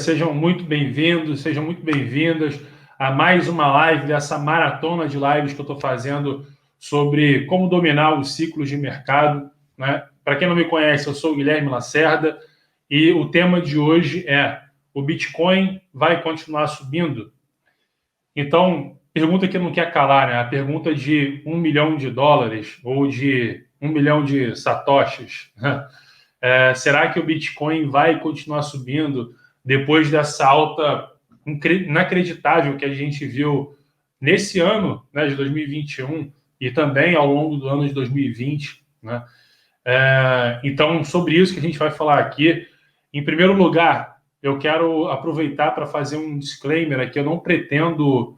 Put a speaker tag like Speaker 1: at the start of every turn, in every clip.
Speaker 1: sejam muito bem-vindos, sejam muito bem-vindas a mais uma live dessa maratona de lives que eu estou fazendo sobre como dominar os ciclos de mercado, né? Para quem não me conhece, eu sou o Guilherme Lacerda e o tema de hoje é: o Bitcoin vai continuar subindo? Então, pergunta que não quer calar, né? A pergunta de $1 milhão ou de 1 milhão de satoshis. Será que o Bitcoin vai continuar subindo depois dessa alta inacreditável que a gente viu nesse ano, né, de 2021 e também ao longo do ano de 2020, né? Então, sobre isso que a gente vai falar aqui. Em primeiro lugar, eu quero aproveitar para fazer um disclaimer aqui. Eu não pretendo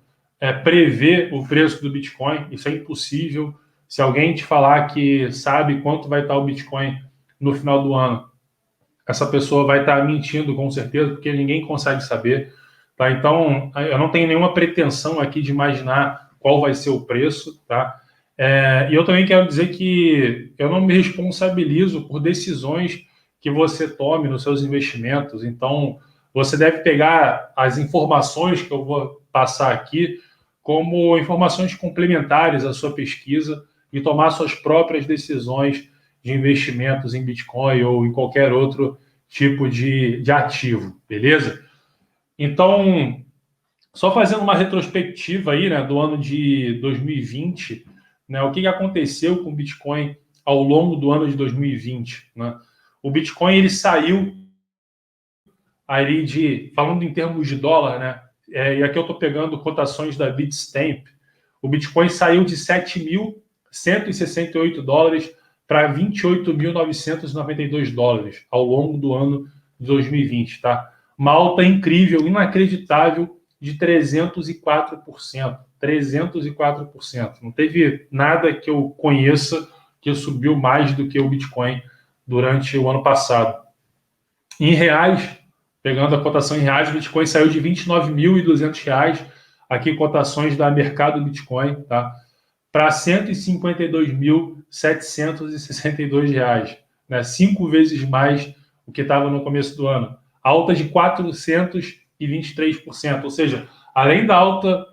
Speaker 1: prever o preço do Bitcoin, isso é impossível. Se alguém te falar que sabe quanto vai estar o Bitcoin no final do ano, essa pessoa vai estar mentindo com certeza, porque ninguém consegue saber. Tá? Então, eu não tenho nenhuma pretensão aqui de imaginar qual vai ser o preço. Tá? E eu também quero dizer que eu não me responsabilizo por decisões que você tome nos seus investimentos. Então, você deve pegar as informações que eu vou passar aqui como informações complementares à sua pesquisa e tomar suas próprias decisões de investimentos em Bitcoin ou em qualquer outro tipo de ativo, beleza? Então, só fazendo uma retrospectiva aí, né, do ano de 2020, né, o que aconteceu com o Bitcoin ao longo do ano de 2020, né? O Bitcoin, ele saiu aí falando em termos de dólar, né, e aqui eu estou pegando cotações da Bitstamp, o Bitcoin saiu de $7.168 para $28.992 ao longo do ano de 2020, tá? Uma alta incrível, inacreditável de 304%. 304%. Não teve nada que eu conheça que subiu mais do que o Bitcoin durante o ano passado. Em reais, pegando a cotação em reais, o Bitcoin saiu de R$29.200, aqui cotações da Mercado Bitcoin, tá? Para R$152.762, né? 5 vezes mais o que estava no começo do ano. Alta de 423%, ou seja, além da alta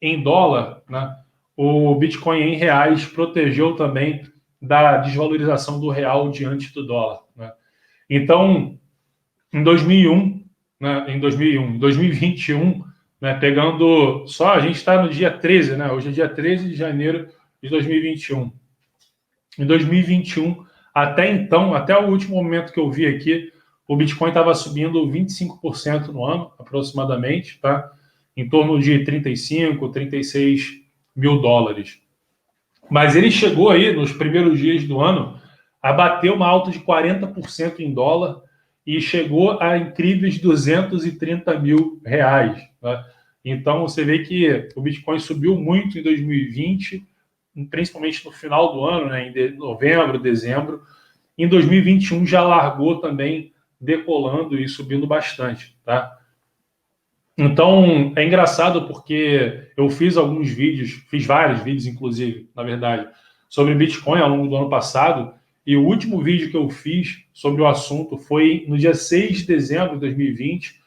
Speaker 1: em dólar, né, o Bitcoin em reais protegeu também da desvalorização do real diante do dólar, né? Então, em 2001, né, em 2021, né, pegando só, a gente está no dia 13, né? Hoje é dia 13 de janeiro de 2021. Em 2021, até então, até o último momento que eu vi aqui, o Bitcoin estava subindo 25% no ano, aproximadamente, tá? Em torno de 35, 36 mil dólares. Mas ele chegou aí, nos primeiros dias do ano, a bater uma alta de 40% em dólar e chegou a incríveis 230 mil reais. Né? Então, você vê que o Bitcoin subiu muito em 2020, principalmente no final do ano, né, em novembro, dezembro. Em 2021 já largou também decolando e subindo bastante, tá? Então, é engraçado porque eu fiz alguns vídeos, fiz vários vídeos, inclusive, na verdade, sobre Bitcoin ao longo do ano passado, e o último vídeo que eu fiz sobre o assunto foi no dia 6 de dezembro de 2020,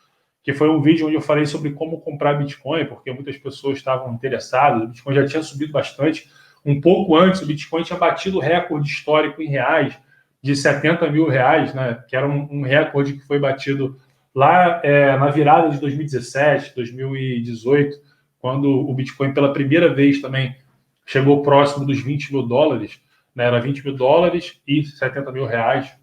Speaker 1: que foi um vídeo onde eu falei sobre como comprar Bitcoin, porque muitas pessoas estavam interessadas, o Bitcoin já tinha subido bastante. Um pouco antes, o Bitcoin tinha batido o recorde histórico em reais de 70 mil reais, né? Que era um recorde que foi batido lá na virada de 2017, 2018, quando o Bitcoin pela primeira vez também chegou próximo dos 20 mil dólares, né? Era 20 mil dólares e 70 mil reais,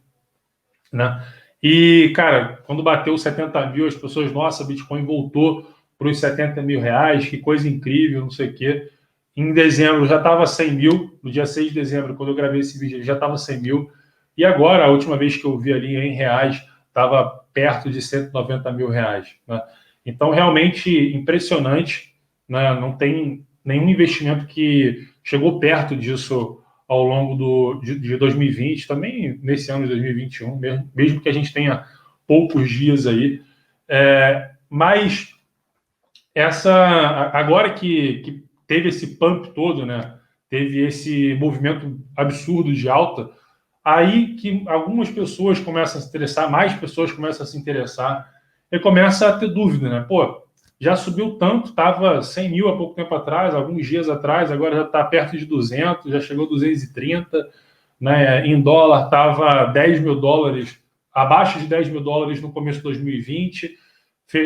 Speaker 1: né? E, cara, quando bateu os 70 mil, as pessoas, nossa, Bitcoin voltou para os 70 mil reais, que coisa incrível, não sei o quê. Em dezembro já estava 100 mil, no dia 6 de dezembro, quando eu gravei esse vídeo, já estava 100 mil. E agora, a última vez que eu vi ali em reais, estava perto de 190 mil reais. Né? Então, realmente impressionante. Né? Não tem nenhum investimento que chegou perto disso ao longo de 2020, também nesse ano de 2021, mesmo que a gente tenha poucos dias aí. Mas agora que teve esse pump todo, né? Teve esse movimento absurdo de alta, aí que algumas pessoas começam a se interessar, mais pessoas começam a se interessar ele começa a ter dúvida, né? Pô, já subiu tanto, estava 100 mil há pouco tempo atrás, alguns dias atrás, agora já está perto de 200, já chegou a 230, né? Em dólar estava 10 mil dólares, abaixo de 10 mil dólares no começo de 2020,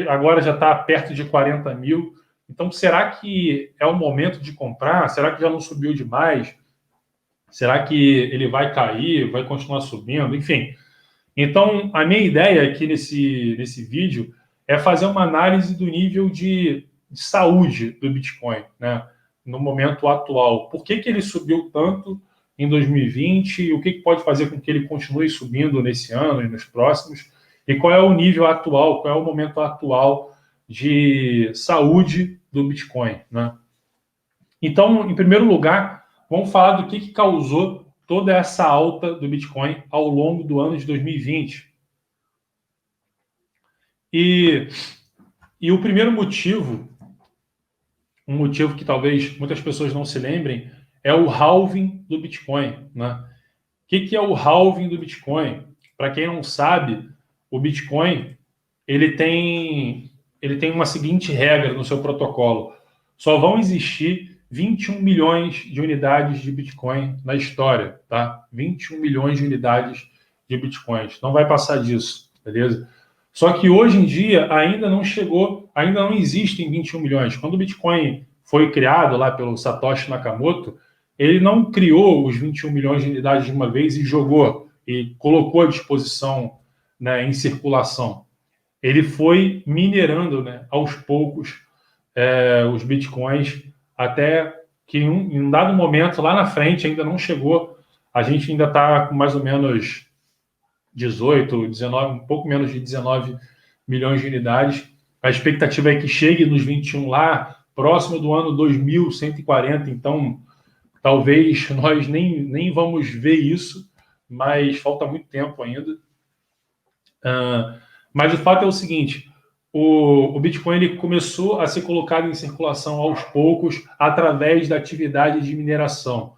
Speaker 1: agora já está perto de 40 mil. Então, será que é o momento de comprar? Será que já não subiu demais? Será que ele vai cair, vai continuar subindo? Enfim. Então, a minha ideia aqui nesse vídeo é fazer uma análise do nível de saúde do Bitcoin, né, no momento atual. Por que ele subiu tanto em 2020 e o que pode fazer com que ele continue subindo nesse ano e nos próximos? E qual é o nível atual, qual é o momento atual de saúde do Bitcoin, né? Então, em primeiro lugar, vamos falar do que causou toda essa alta do Bitcoin ao longo do ano de 2020. E o primeiro motivo, um motivo que talvez muitas pessoas não se lembrem, é o halving do Bitcoin, né? O que é o halving do Bitcoin? Para quem não sabe, o Bitcoin ele tem uma seguinte regra no seu protocolo: só vão existir 21 milhões de unidades de Bitcoin na história, tá? 21 milhões de unidades de Bitcoins. Não vai passar disso, beleza? Só que hoje em dia ainda não chegou, ainda não existem 21 milhões. Quando o Bitcoin foi criado lá pelo Satoshi Nakamoto, ele não criou os 21 milhões de unidades de uma vez e jogou, e colocou à disposição, né, em circulação. Ele foi minerando, né, aos poucos os bitcoins, até que em um dado momento, lá na frente, ainda não chegou, a gente ainda está com mais ou menos 18, 19, um pouco menos de 19 milhões de unidades. A expectativa é que chegue nos 21 lá, próximo do ano 2140, então talvez nós nem vamos ver isso, mas falta muito tempo ainda. Mas o fato é o seguinte: o Bitcoin ele começou a ser colocado em circulação aos poucos através da atividade de mineração.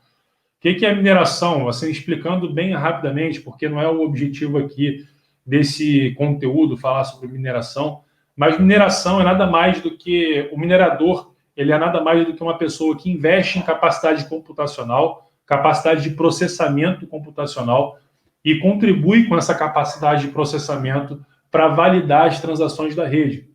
Speaker 1: O que é a mineração? Assim, explicando bem rapidamente, porque não é o objetivo aqui desse conteúdo falar sobre mineração, mas mineração é nada mais do que o minerador, ele é nada mais do que uma pessoa que investe em capacidade computacional, capacidade de processamento computacional e contribui com essa capacidade de processamento para validar as transações da rede.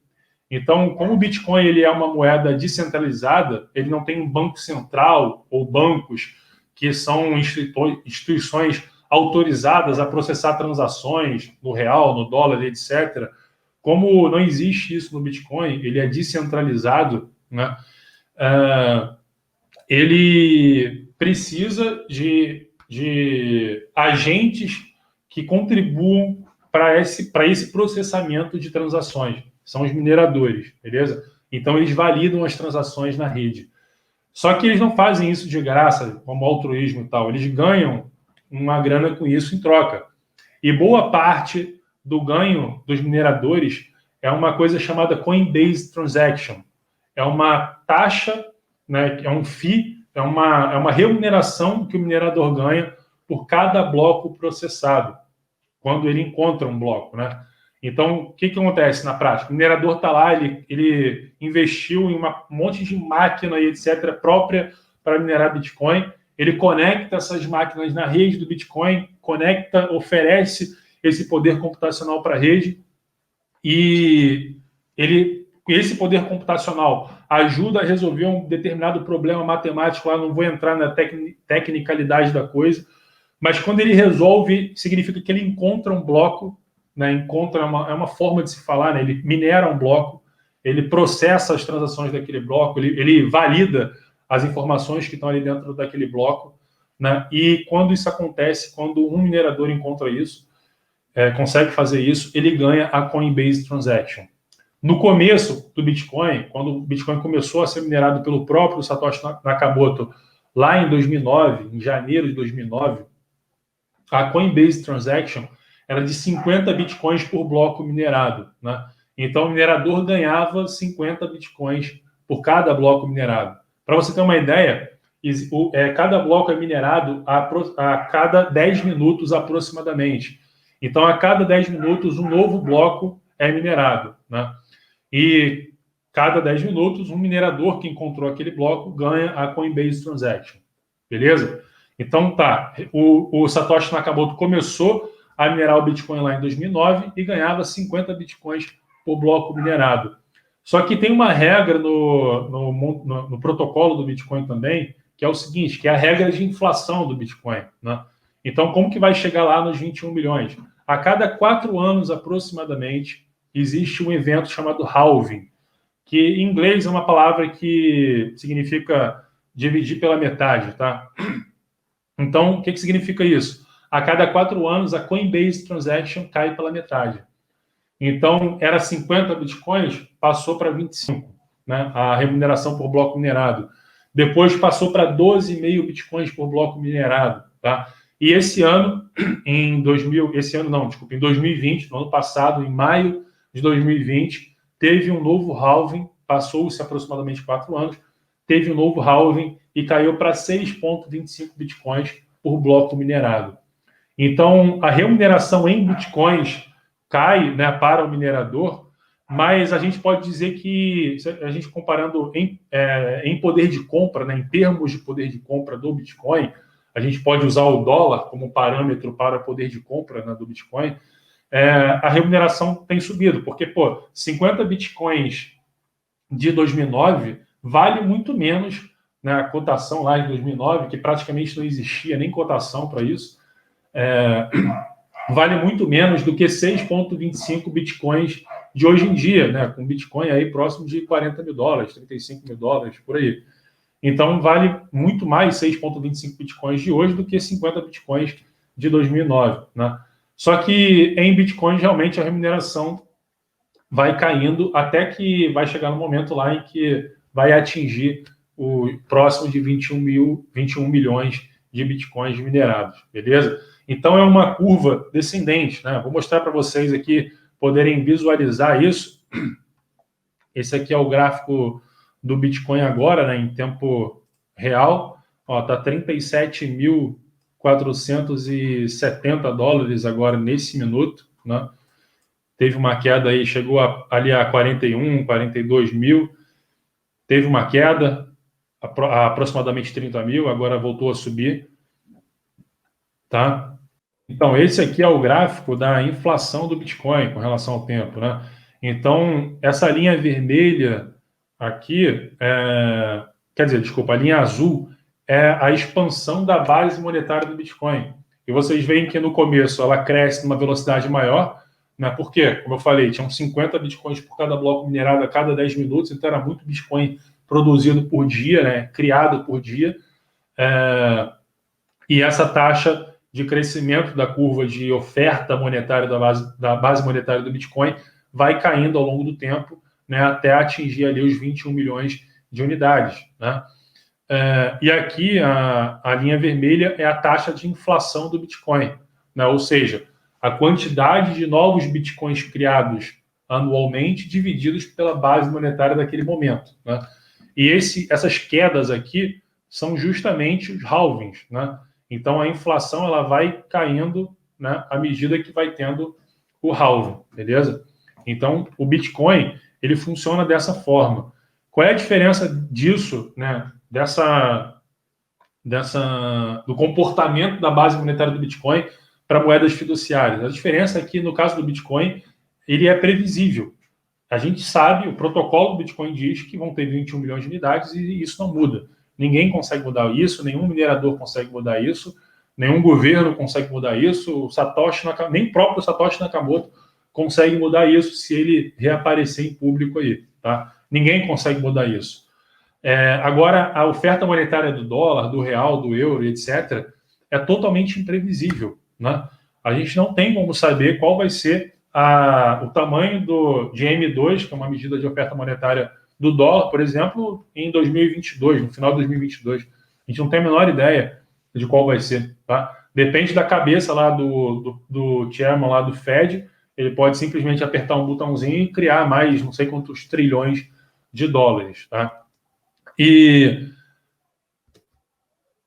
Speaker 1: Então, como o Bitcoin ele é uma moeda descentralizada, ele não tem um banco central ou bancos que são instituições autorizadas a processar transações no real, no dólar, etc. Como não existe isso no Bitcoin, ele é descentralizado, né? Ele precisa de agentes que contribuam para esse processamento de transações. São os mineradores, beleza? Então, eles validam as transações na rede. Só que eles não fazem isso de graça, como altruísmo e tal. Eles ganham uma grana com isso em troca. E boa parte do ganho dos mineradores é uma coisa chamada Coinbase Transaction. É uma taxa, né, é um fee, é uma remuneração que o minerador ganha por cada bloco processado, quando ele encontra um bloco, né? Então, o que acontece na prática? O minerador está lá, ele investiu em um monte de máquina e etc. própria para minerar Bitcoin. Ele conecta essas máquinas na rede do Bitcoin, conecta, oferece esse poder computacional para a rede e esse poder computacional ajuda a resolver um determinado problema matemático. Lá não vou entrar na tecnicalidade da coisa, mas quando ele resolve, significa que ele encontra um bloco, né? É uma forma de se falar, né? Ele minera um bloco, ele processa as transações daquele bloco, ele valida as informações que estão ali dentro daquele bloco, né? E quando isso acontece, quando um minerador encontra isso, consegue fazer isso, ele ganha a Coinbase Transaction. No começo do Bitcoin, quando o Bitcoin começou a ser minerado pelo próprio Satoshi Nakamoto, lá em 2009, em janeiro de 2009, a Coinbase Transaction era de 50 bitcoins por bloco minerado, né? Então o minerador ganhava 50 bitcoins por cada bloco minerado. Para você ter uma ideia, cada bloco é minerado a cada 10 minutos aproximadamente. Então, a cada 10 minutos, um novo bloco é minerado. né? E cada 10 minutos, um minerador que encontrou aquele bloco ganha a Coinbase Transaction. Beleza? Então tá, o Satoshi Nakamoto começou a minerar o Bitcoin lá em 2009 e ganhava 50 Bitcoins por bloco minerado. Só que tem uma regra no protocolo do Bitcoin também, que é o seguinte, que é a regra de inflação do Bitcoin, né? Então, como que vai chegar lá nos 21 milhões? A cada 4 anos, aproximadamente, existe um evento chamado halving, que em inglês é uma palavra que significa dividir pela metade, tá? Então, o que significa isso? A cada 4 anos, a Coinbase Transaction cai pela metade. Então, era 50 bitcoins, passou para 25, né? A remuneração por bloco minerado. Depois passou para 12,5 bitcoins por bloco minerado, tá? E esse ano, em 2020, no ano passado, em maio de 2020, teve um novo halving, passou-se aproximadamente 4 anos, teve um novo halving e caiu para 6,25 bitcoins por bloco minerado. Então, a remuneração em bitcoins cai, né, para o minerador, mas a gente pode dizer que, a gente comparando em poder de compra, né, em termos de poder de compra do Bitcoin, a gente pode usar o dólar como parâmetro para poder de compra, né, do Bitcoin, a remuneração tem subido, porque, 50 Bitcoins de 2009 vale muito menos, né, a cotação lá em 2009, que praticamente não existia nem cotação para isso, vale muito menos do que 6,25 bitcoins de hoje em dia, né? Com Bitcoin aí próximo de 40 mil dólares, 35 mil dólares, por aí. Então, vale muito mais 6,25 bitcoins de hoje do que 50 bitcoins de 2009, né? Só que em bitcoins, realmente, a remuneração vai caindo até que vai chegar no momento lá em que vai atingir o próximo de 21 milhões de bitcoins minerados, beleza? Então é uma curva descendente, né? Vou mostrar para vocês aqui poderem visualizar isso. Esse aqui é o gráfico do Bitcoin agora, né, em tempo real. Ó, tá 37.470 dólares agora nesse minuto, né? Teve uma queda aí, chegou ali a 41, 42 mil. Teve uma queda, aproximadamente 30 mil, agora voltou a subir, tá? Então, esse aqui é o gráfico da inflação do Bitcoin com relação ao tempo, né? Então, essa linha vermelha aqui, quer dizer, desculpa, a linha azul é a expansão da base monetária do Bitcoin. E vocês veem que no começo ela cresce numa velocidade maior, né? Por quê? Como eu falei, tinham 50 Bitcoins por cada bloco minerado a cada 10 minutos, então era muito Bitcoin produzido por dia, né? Criado por dia. E essa taxa de crescimento da curva de oferta monetária da base monetária do Bitcoin vai caindo ao longo do tempo, né, até atingir ali os 21 milhões de unidades, né? E aqui a linha vermelha é a taxa de inflação do Bitcoin, né? Ou seja, a quantidade de novos Bitcoins criados anualmente divididos pela base monetária daquele momento, né? E essas quedas aqui são justamente os halvings, né? Então, a inflação ela vai caindo, né, à medida que vai tendo o halving, beleza? Então, o Bitcoin, ele funciona dessa forma. Qual é a diferença disso, né, do comportamento da base monetária do Bitcoin para moedas fiduciárias? A diferença é que, no caso do Bitcoin, ele é previsível. A gente sabe, o protocolo do Bitcoin diz que vão ter 21 milhões de unidades e isso não muda. Ninguém consegue mudar isso, nenhum minerador consegue mudar isso, nenhum governo consegue mudar isso, nem próprio Satoshi Nakamoto consegue mudar isso se ele reaparecer em público aí, tá? Ninguém consegue mudar isso. Agora, a oferta monetária do dólar, do real, do euro, etc., é totalmente imprevisível, né? A gente não tem como saber qual vai ser o tamanho de M2, que é uma medida de oferta monetária do dólar, por exemplo, em 2022, no final de 2022. A gente não tem a menor ideia de qual vai ser, tá? Depende da cabeça lá do chairman lá do Fed, ele pode simplesmente apertar um botãozinho e criar mais não sei quantos trilhões de dólares, tá? E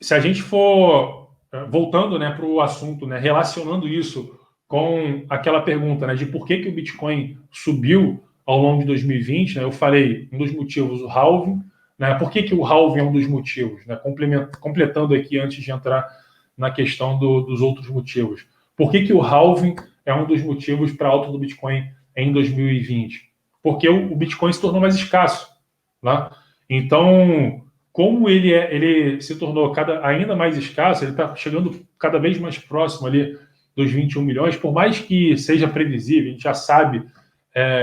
Speaker 1: se a gente for voltando, né, para o assunto, né, relacionando isso com aquela pergunta, né, de por que o Bitcoin subiu ao longo de 2020, né? Eu falei, um dos motivos, o halving, né? Por que o halving é um dos motivos? Né? Completando aqui antes de entrar na questão dos outros motivos. Por que o halving é um dos motivos para a alta do Bitcoin em 2020? Porque o Bitcoin se tornou mais escasso. Né? Então, como ele se tornou ainda mais escasso, ele está chegando cada vez mais próximo ali dos 21 milhões, por mais que seja previsível, a gente já sabe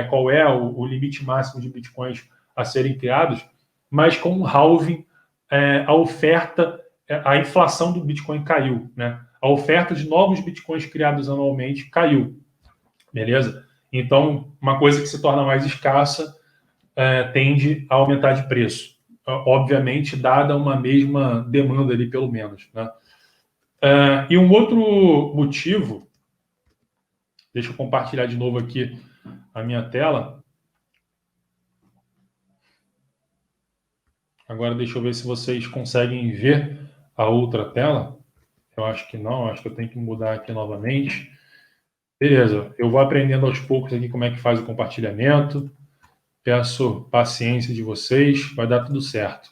Speaker 1: qual é o limite máximo de bitcoins a serem criados, mas com o halving, a oferta, a inflação do Bitcoin caiu, né? A oferta de novos bitcoins criados anualmente caiu, beleza? Então, uma coisa que se torna mais escassa tende a aumentar de preço, obviamente, dada uma mesma demanda ali, pelo menos, né? E um outro motivo, deixa eu compartilhar de novo aqui a minha tela. Agora deixa eu ver se vocês conseguem ver a outra tela. Eu acho que não, acho que eu tenho que mudar aqui novamente. Beleza, eu vou aprendendo aos poucos aqui como é que faz o compartilhamento. Peço paciência de vocês, vai dar tudo certo.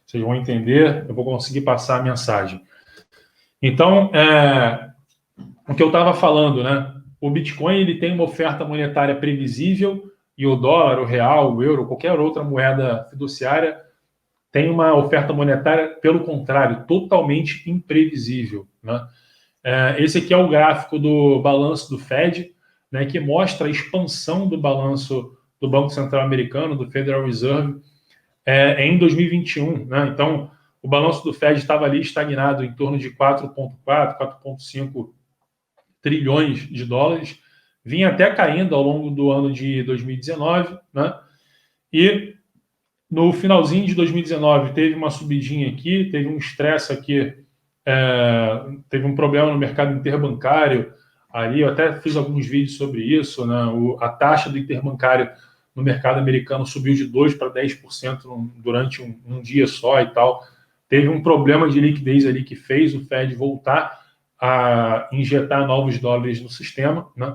Speaker 1: Vocês vão entender, eu vou conseguir passar a mensagem. Então, o que eu estava falando, né? O Bitcoin ele tem uma oferta monetária previsível e o dólar, o real, o euro, qualquer outra moeda fiduciária tem uma oferta monetária, pelo contrário, totalmente imprevisível. Né? Esse aqui é o gráfico do balanço do Fed, né, que mostra a expansão do balanço do Banco Central Americano, do Federal Reserve, em 2021. Né? Então, o balanço do Fed estava ali estagnado em torno de 4,4, 4,5 trilhões de dólares, vinha até caindo ao longo do ano de 2019, né? E no finalzinho de 2019 teve uma subidinha aqui, teve um estresse aqui, teve um problema no mercado interbancário ali, eu até fiz alguns vídeos sobre isso, né? A taxa do interbancário no mercado americano subiu de 2% para 10% durante um dia só e tal. Teve um problema de liquidez ali que fez o Fed voltar a injetar novos dólares no sistema, né?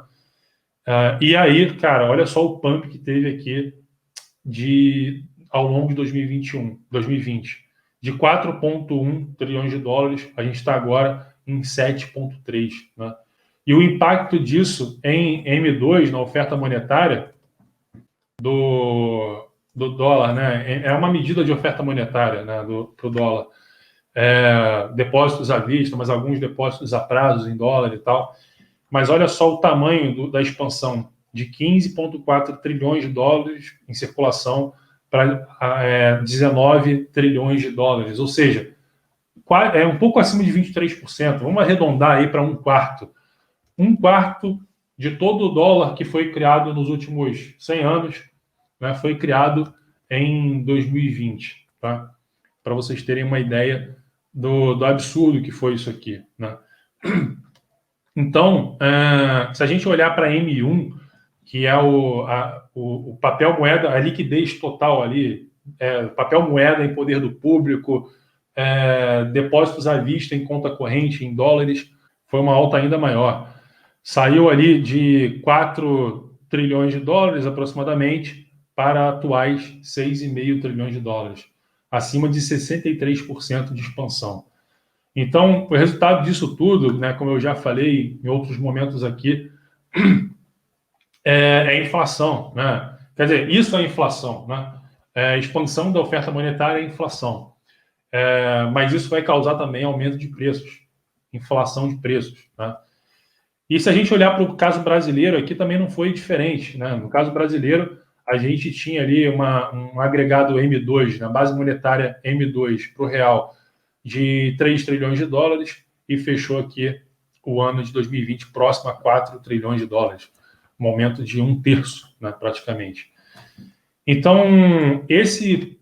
Speaker 1: E aí, cara, olha só o pump que teve aqui ao longo de 2020. De 4,1 trilhões de dólares, a gente está agora em 7,3. Né? E o impacto disso em M2, na oferta monetária do dólar, né? É uma medida de oferta monetária, né, para o dólar. Depósitos à vista, mas alguns depósitos a prazos em dólar e tal. Mas olha só o tamanho da expansão, de 15,4 trilhões de dólares em circulação para 19 trilhões de dólares, ou seja, um pouco acima de 23%. Vamos arredondar aí para um quarto. Um quarto de todo o dólar que foi criado nos últimos 100 anos, né, foi criado em 2020, tá? Para vocês terem uma ideia do absurdo que foi isso aqui, né? Então, se a gente olhar para M1, que é o papel moeda, a liquidez total ali, papel moeda em poder do público, depósitos à vista em conta corrente em dólares, foi uma alta ainda maior. Saiu ali de 4 trilhões de dólares aproximadamente para atuais 6,5 trilhões de dólares, acima de 63% de expansão. Então, o resultado disso tudo, né, como eu já falei em outros momentos aqui, é inflação. Né? Quer dizer, isso é inflação. Né? Expansão da oferta monetária é inflação. Mas isso vai causar também aumento de preços, inflação de preços. Né? E se a gente olhar para o caso brasileiro, aqui também não foi diferente. Né? No caso brasileiro, a gente tinha ali um agregado M2, na base monetária M2 para o real, de 3 trilhões de dólares e fechou aqui o ano de 2020 próximo a 4 trilhões de dólares, um aumento de 1/3, né, praticamente. Então, esse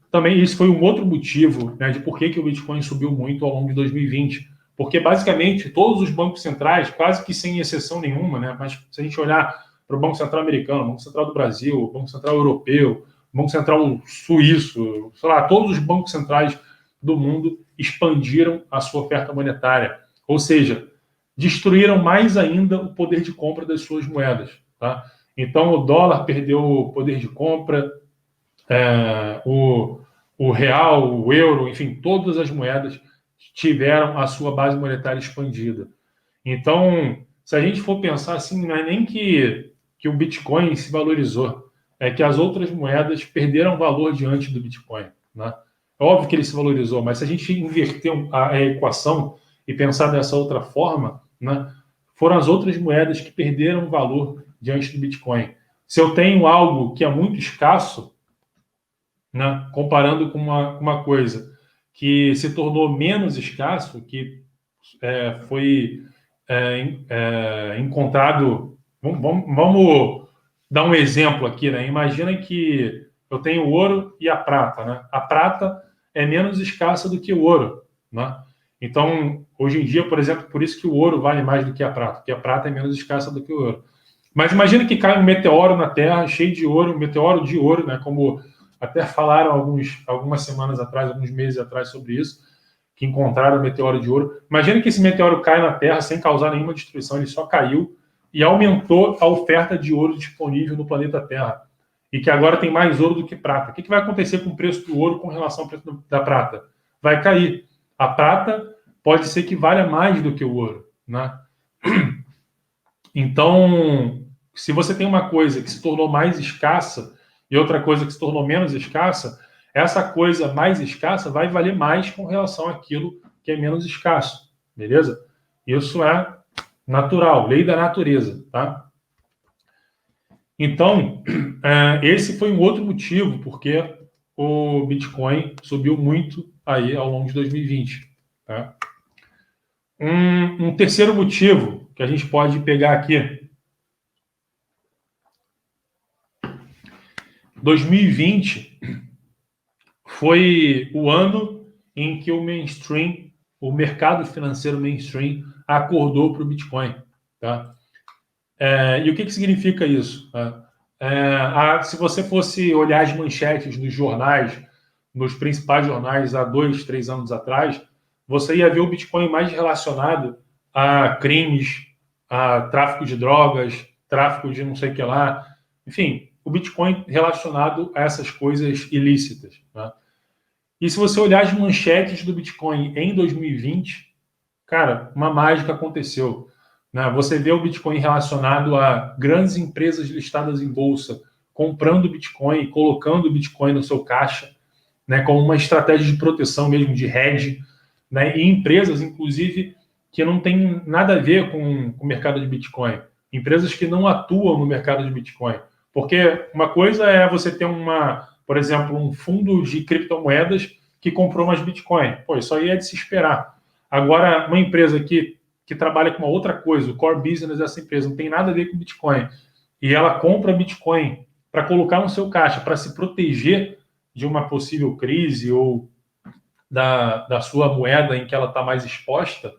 Speaker 1: foi um outro motivo, né, de por que o Bitcoin subiu muito ao longo de 2020, porque basicamente todos os bancos centrais, quase que sem exceção nenhuma, né, mas se a gente olhar para o Banco Central americano, o Banco Central do Brasil, o Banco Central europeu, o Banco Central suíço, sei lá, todos os bancos centrais do mundo expandiram a sua oferta monetária, ou seja, destruíram mais ainda o poder de compra das suas moedas. Tá? Então, o dólar perdeu o poder de compra, o real, o euro, enfim, todas as moedas tiveram a sua base monetária expandida. Então, se a gente for pensar assim, não é nem que o Bitcoin se valorizou, é que as outras moedas perderam valor diante do Bitcoin, né? É óbvio que ele se valorizou, mas se a gente inverter a equação e pensar dessa outra forma, né, foram as outras moedas que perderam valor diante do Bitcoin. Se eu tenho algo que é muito escasso, né, comparando com uma coisa que se tornou menos escasso, que foi encontrado. Vamos dar um exemplo aqui, né? Imagina que eu tenho o ouro e a prata, né? A prata é menos escassa do que o ouro, né? Então, hoje em dia, por exemplo, por isso que o ouro vale mais do que a prata, porque a prata é menos escassa do que o ouro. Mas imagina que cai um meteoro na Terra cheio de ouro, um meteoro de ouro, né? Como até falaram algumas semanas atrás, alguns meses atrás sobre isso, que encontraram o meteoro de ouro. Imagina que esse meteoro cai na Terra sem causar nenhuma destruição, ele só caiu e aumentou a oferta de ouro disponível no planeta Terra. E que agora tem mais ouro do que prata. O que vai acontecer com o preço do ouro com relação ao preço da prata? Vai cair. A prata pode ser que valha mais do que o ouro, né? Então, se você tem uma coisa que se tornou mais escassa e outra coisa que se tornou menos escassa, essa coisa mais escassa vai valer mais com relação àquilo que é menos escasso, beleza? Isso é natural, lei da natureza, tá? Então, esse foi um outro motivo porque o Bitcoin subiu muito aí ao longo de 2020, tá? Um terceiro motivo que a gente pode pegar aqui, 2020 foi o ano em que o mainstream, o mercado financeiro mainstream, acordou para o Bitcoin. Tá? E o que significa isso? Se você fosse olhar as manchetes nos jornais, nos principais jornais há 2, 3 anos atrás, você ia ver o Bitcoin mais relacionado a crimes, a tráfico de drogas, tráfico de não sei o que lá. Enfim, o Bitcoin relacionado a essas coisas ilícitas. Né? E se você olhar as manchetes do Bitcoin em 2020, cara, uma mágica aconteceu. Né? Você vê o Bitcoin relacionado a grandes empresas listadas em bolsa, comprando Bitcoin e colocando o Bitcoin no seu caixa, né, como uma estratégia de proteção mesmo, de hedge, né, e empresas, inclusive, que não tem nada a ver com o mercado de Bitcoin. Empresas que não atuam no mercado de Bitcoin. Porque uma coisa é você ter por exemplo, um fundo de criptomoedas que comprou mais Bitcoin. Pô, isso aí é de se esperar. Agora, uma empresa que trabalha com uma outra coisa, o core business dessa empresa não tem nada a ver com Bitcoin, e ela compra Bitcoin para colocar no seu caixa, para se proteger de uma possível crise ou da sua moeda em que ela está mais exposta,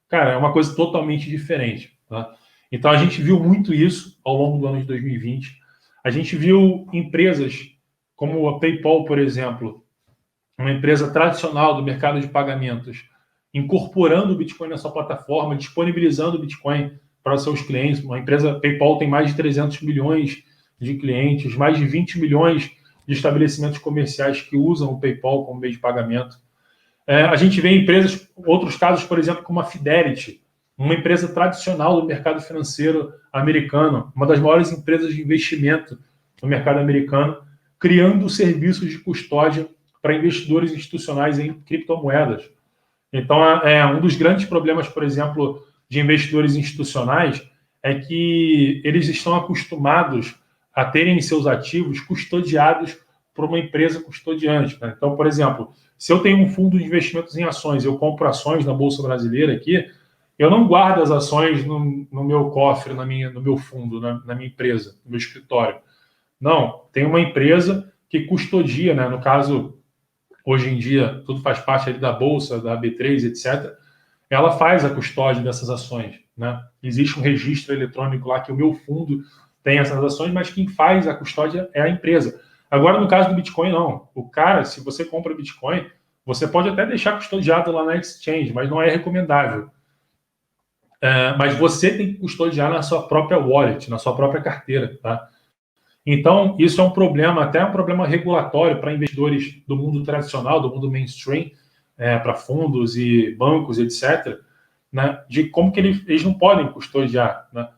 Speaker 1: cara, é uma coisa totalmente diferente. Tá? Então, a gente viu muito isso ao longo do ano de 2020. A gente viu empresas como a PayPal, por exemplo, uma empresa tradicional do mercado de pagamentos, incorporando o Bitcoin na sua plataforma, disponibilizando o Bitcoin para os seus clientes. Uma empresa, PayPal tem mais de 300 milhões de clientes, mais de 20 milhões de estabelecimentos comerciais que usam o PayPal como meio de pagamento. A gente vê empresas, outros casos, por exemplo, como a Fidelity, uma empresa tradicional do mercado financeiro americano, uma das maiores empresas de investimento no mercado americano, criando serviços de custódia para investidores institucionais em criptomoedas. Então, um dos grandes problemas, por exemplo, de investidores institucionais é que eles estão acostumados a terem seus ativos custodiados por uma empresa custodiante. Né? Então, por exemplo, se eu tenho um fundo de investimentos em ações, eu compro ações na Bolsa Brasileira aqui, eu não guardo as ações no meu cofre, no meu fundo, na minha empresa, no meu escritório. Não, tem uma empresa que custodia, né? No caso, hoje em dia, tudo faz parte ali da Bolsa, da B3, etc. Ela faz a custódia dessas ações. Né? Existe um registro eletrônico lá que o meu fundo tem essas ações, mas quem faz a custódia é a empresa. Agora, no caso do Bitcoin, não. O cara, se você compra Bitcoin, você pode até deixar custodiado lá na exchange, mas não é recomendável. mas você tem que custodiar na sua própria wallet, na sua própria carteira, tá? Então, isso é um problema, até um problema regulatório para investidores do mundo tradicional, do mundo mainstream, para fundos e bancos, etc., né, de como que eles não podem custodiar, né,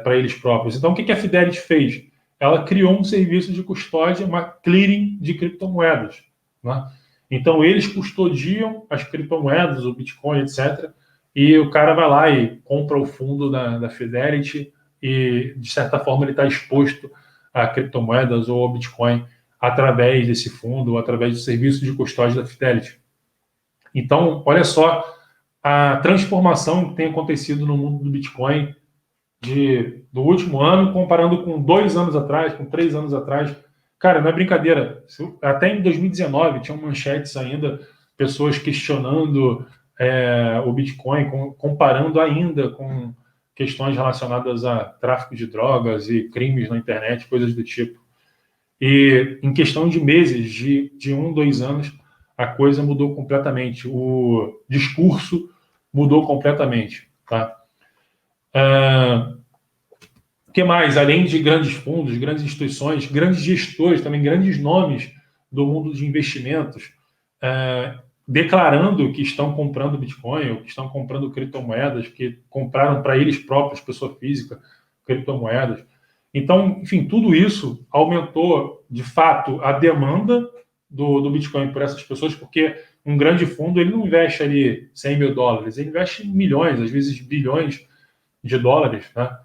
Speaker 1: para eles próprios. Então, o que a Fidelity fez? Ela criou um serviço de custódia, uma clearing de criptomoedas, né? Então, eles custodiam as criptomoedas, o Bitcoin, etc., e o cara vai lá e compra o fundo da Fidelity e, de certa forma, ele está exposto a criptomoedas ou ao Bitcoin através desse fundo, através do serviço de custódia da Fidelity. Então, olha só a transformação que tem acontecido no mundo do Bitcoin do último ano, comparando com 2 anos atrás, com 3 anos atrás. Cara, não é brincadeira. Até em 2019 tinham manchetes ainda, pessoas questionando o Bitcoin, comparando ainda com questões relacionadas a tráfico de drogas e crimes na internet, coisas do tipo. E em questão de meses, de 1, 2 anos, a coisa mudou completamente. O discurso mudou completamente. Tá? O que mais? Além de grandes fundos, grandes instituições, grandes gestores, também grandes nomes do mundo de investimentos, declarando que estão comprando Bitcoin ou que estão comprando criptomoedas, que compraram para eles próprios, pessoa física, criptomoedas. Então, enfim, tudo isso aumentou, de fato, a demanda do Bitcoin por essas pessoas, porque um grande fundo ele não investe ali 100 mil dólares, ele investe milhões, às vezes bilhões de dólares, né?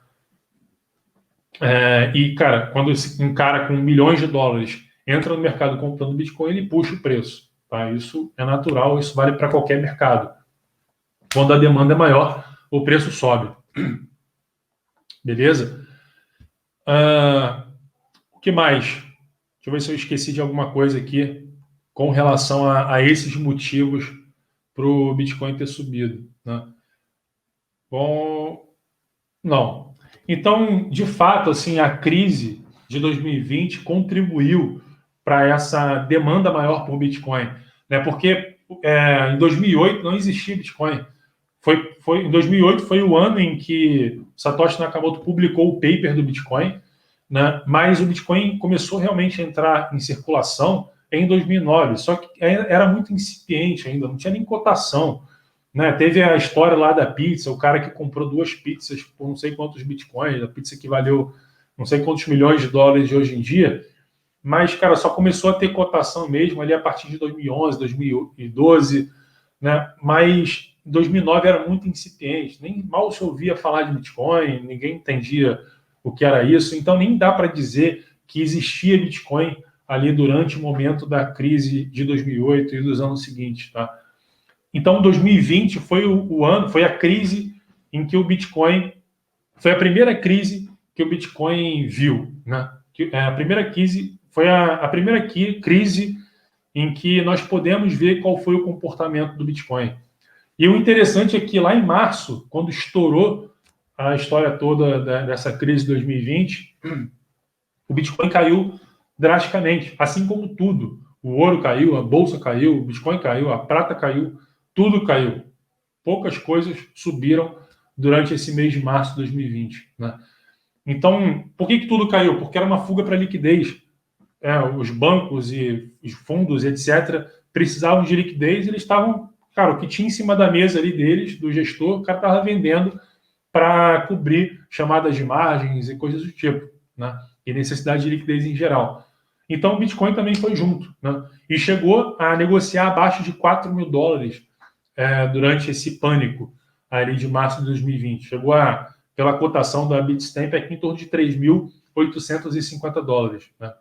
Speaker 1: E, cara, quando um cara com milhões de dólares entra no mercado comprando Bitcoin, ele puxa o preço. Tá? Isso é natural, isso vale para qualquer mercado. Quando a demanda é maior, o preço sobe. Beleza? O que mais? Deixa eu ver se eu esqueci de alguma coisa aqui com relação a esses motivos para o Bitcoin ter subido. Né? Bom, não. Então, de fato, assim, a crise de 2020 contribuiu para essa demanda maior por Bitcoin, né? Porque em 2008 não existia Bitcoin. Em 2008 foi o ano em que Satoshi Nakamoto publicou o paper do Bitcoin, né? Mas o Bitcoin começou realmente a entrar em circulação em 2009, só que era muito incipiente ainda, não tinha nem cotação. Né? Teve a história lá da pizza, o cara que comprou 2 pizzas por não sei quantos bitcoins, a pizza que valeu não sei quantos milhões de dólares de hoje em dia, mas, cara, só começou a ter cotação mesmo ali a partir de 2011, 2012, né? Mas 2009 era muito incipiente, nem mal se ouvia falar de Bitcoin, ninguém entendia o que era isso, então nem dá para dizer que existia Bitcoin ali durante o momento da crise de 2008 e dos anos seguintes, tá? Então, 2020 foi o ano, foi a crise em que o Bitcoin, foi a primeira crise que o Bitcoin viu, né? A primeira crise foi a primeira crise em que nós podemos ver qual foi o comportamento do Bitcoin. E o interessante é que lá em março, quando estourou a história toda dessa crise de 2020, o Bitcoin caiu drasticamente, assim como tudo. O ouro caiu, a bolsa caiu, o Bitcoin caiu, a prata caiu, tudo caiu. Poucas coisas subiram durante esse mês de março de 2020. Né? Então, por que tudo caiu? Porque era uma fuga para liquidez. Os bancos e os fundos, etc., precisavam de liquidez e eles estavam... Cara, o que tinha em cima da mesa ali deles, do gestor, o cara estava vendendo para cobrir chamadas de margens e coisas do tipo. Né? E necessidade de liquidez em geral. Então, o Bitcoin também foi junto. Né? E chegou a negociar abaixo de 4 mil dólares durante esse pânico ali de março de 2020. Chegou pela cotação da Bitstamp, aqui em torno de 3.850 dólares. Né?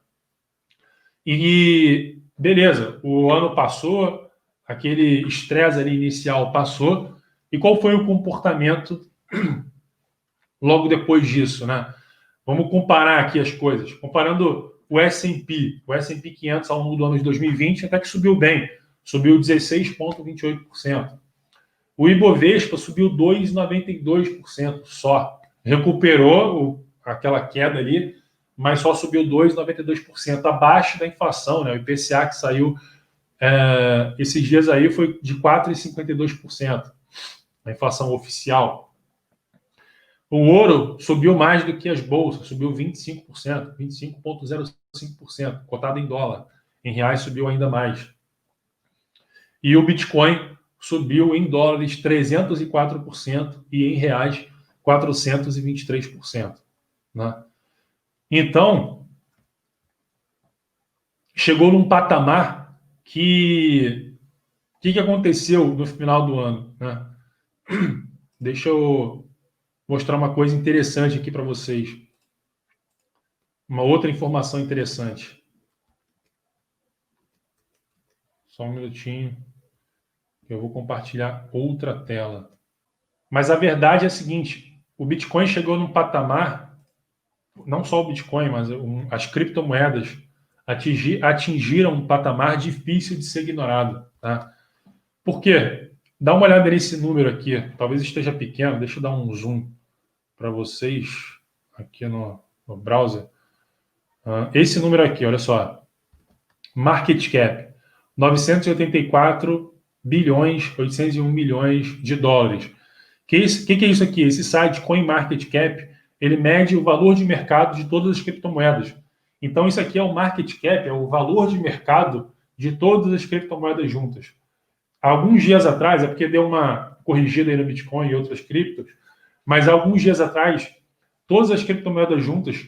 Speaker 1: E beleza, o ano passou, aquele estresse ali inicial passou, e qual foi o comportamento logo depois disso, né? Vamos comparar aqui as coisas. Comparando o S&P 500 ao longo do ano de 2020, até que subiu bem, subiu 16,28%. O Ibovespa subiu 2,92% só. Recuperou aquela queda ali, mas só subiu 2,92%, abaixo da inflação, né? O IPCA que saiu esses dias aí foi de 4,52%, a inflação oficial. O ouro subiu mais do que as bolsas, subiu 25%, 25,05%, cotado em dólar. Em reais subiu ainda mais. E o Bitcoin subiu em dólares 304% e em reais 423%. Né? Então, chegou num patamar que... O que aconteceu no final do ano? Né? Deixa eu mostrar uma coisa interessante aqui para vocês. Uma outra informação interessante. Só um minutinho, que eu vou compartilhar outra tela. Mas a verdade é a seguinte: o Bitcoin chegou num patamar, não só o Bitcoin, mas as criptomoedas atingiram um patamar difícil de ser ignorado. Tá? Por quê? Dá uma olhada nesse número aqui. Talvez esteja pequeno. Deixa eu dar um zoom para vocês aqui no browser. Esse número aqui, olha só. Market cap, 984 bilhões, 801 milhões de dólares. Que é isso aqui? Esse site CoinMarketCap, ele mede o valor de mercado de todas as criptomoedas. Então, isso aqui é o market cap, é o valor de mercado de todas as criptomoedas juntas. Há alguns dias atrás, é porque deu uma corrigida aí no Bitcoin e outras criptos, mas há alguns dias atrás, todas as criptomoedas juntas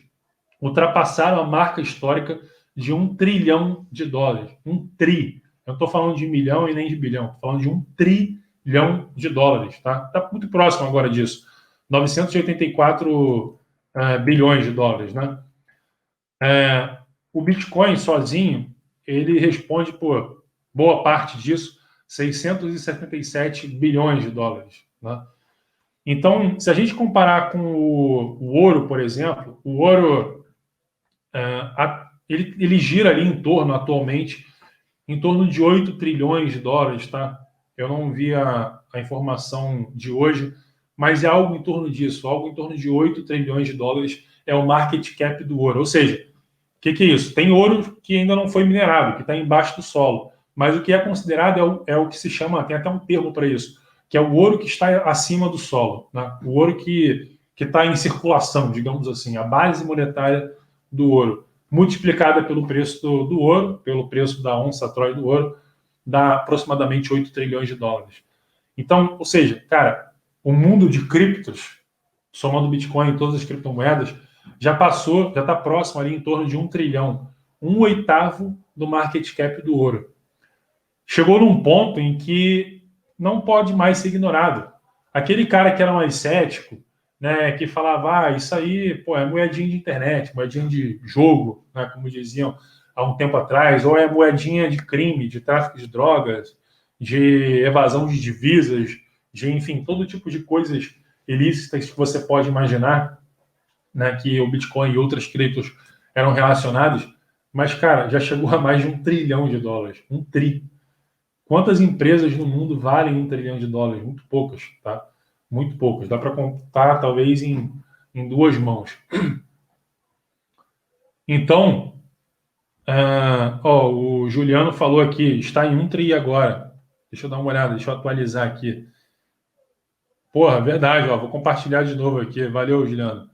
Speaker 1: ultrapassaram a marca histórica de $1 trilhão. Um tri. Eu não estou falando de milhão e nem de bilhão, estou falando de $1 trilhão. Tá? Está muito próximo agora disso. 984 bilhões de dólares. Né? O Bitcoin sozinho, ele responde por boa parte disso, 677 bilhões de dólares. Né? Então, se a gente comparar com o ouro, por exemplo, o ouro ele gira ali atualmente, em torno de 8 trilhões de dólares, tá? Eu não vi a informação de hoje, mas é algo em torno disso, algo em torno de 8 trilhões de dólares é o market cap do ouro. Ou seja, o que é isso? Tem ouro que ainda não foi minerado, que está embaixo do solo, mas o que é considerado é o que se chama, tem até um termo para isso, que é o ouro que está acima do solo, né? O ouro que está em circulação, digamos assim, a base monetária do ouro, multiplicada pelo preço do ouro, pelo preço da onça Troy do ouro, dá aproximadamente 8 trilhões de dólares. Então, ou seja, cara, o mundo de criptos, somando Bitcoin e todas as criptomoedas, já está próximo ali em torno de 1 trilhão, 1/8 do market cap do ouro. Chegou num ponto em que não pode mais ser ignorado. Aquele cara que era mais cético, né, que falava, isso aí, pô, é moedinha de internet, moedinha de jogo, né, como diziam há um tempo atrás, ou é moedinha de crime, de tráfico de drogas, de evasão de divisas, de, enfim, todo tipo de coisas ilícitas que você pode imaginar, né, que o Bitcoin e outras criptos eram relacionados, mas, cara, já chegou a mais de 1 trilhão de dólares. Um tri. Quantas empresas no mundo valem 1 trilhão de dólares? Muito poucas, tá? Muito poucas. Dá para contar, talvez, em duas mãos. Então, o Juliano falou aqui, está em 1 tri agora. Deixa eu dar uma olhada, deixa eu atualizar aqui. Porra, verdade, vou compartilhar de novo aqui. Valeu, Juliano.